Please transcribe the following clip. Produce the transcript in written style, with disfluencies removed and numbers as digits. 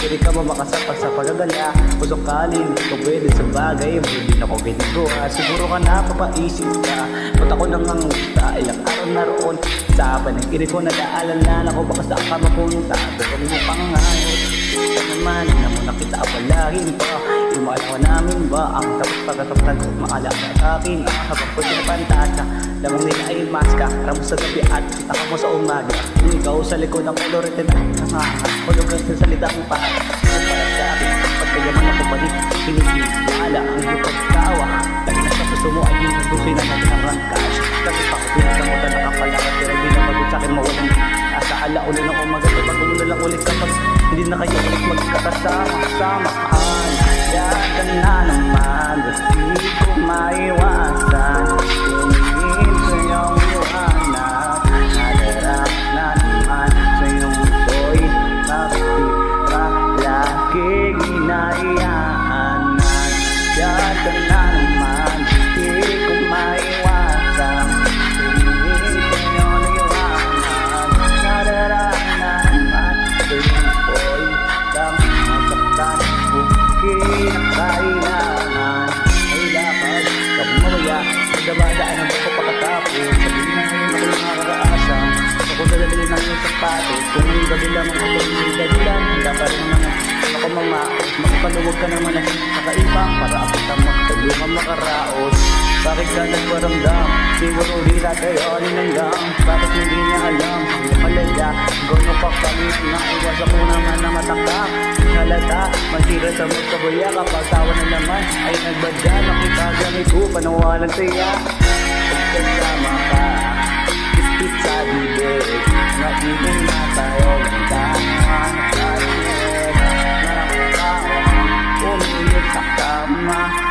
Pwede ka ba makasapa sa pagagala? Kung sakaling di ko pwede sa bagay, hindi na ko ginagawa. Siguro ka na papaisip ka, ba't ako nangangita? Ilang araw na roon sa panagkinig ko, nag-aalala ko baka saan ka mapunta. Pero mo pang ngayon ito naman na mo nakita palahin pa. Yung maalawa namin ba ang tapos pagkatapos ko maalala sa akin. Habang ko sinapantasa, lamang nila ay maska. Ramo sa gabi at kita ka mo sa umaga. Kung ikaw sa likod ng kolorete na hulog ang salita mo pa. Kung para sa akin, pagkayaman ako pa rin pinigilala ang iyong pagkawa. Dahil nasa puso mo ay hindi gusto na mag-arangkas. Kasi pakupinig ka mo na nakapalakat, pero hindi na magod sa akin mawalang asa alauli ng umaga. Pag umulan lang ulit kapag hindi na kayo ulit magkakasama-samaan. Yan ka na naman, di ko maiwasan. Tumingin sa iyong iwanag, nadarap na naman sa iyong muto'y nakita laging inaiyanan. Yan ka na naman, di ko maiwasan. Tumingin sa iyong iwanag, nadarap na naman sa iyong muto'y masaktan. Kinakailangan ay lakad kamamaya sa damadaan ang buko pakatapos. Sabihin na ngayon ako yung nakakaasa. Ako dadalhin ng iyong sapatos. Kung ang gabi lamang ako yung dahilan, handa pa rin naman ako makapaluwag ka naman na nakaibang para ako magtulungan makaraos. Bakit ka nagparamdam? Siguro di natin alinanggang. Bakit hindi niya alam? Ang malala, gano'n pa kami na iwas ako naman na matakak. Halata, masira sa magkabuya kapag tawa na naman ay nagbadya. Nakita ganito, panawalan saya. Pagkasama ka, tipit sa bibig, nagiging na tayo ng tangan. Nakakawang umilit sa kama.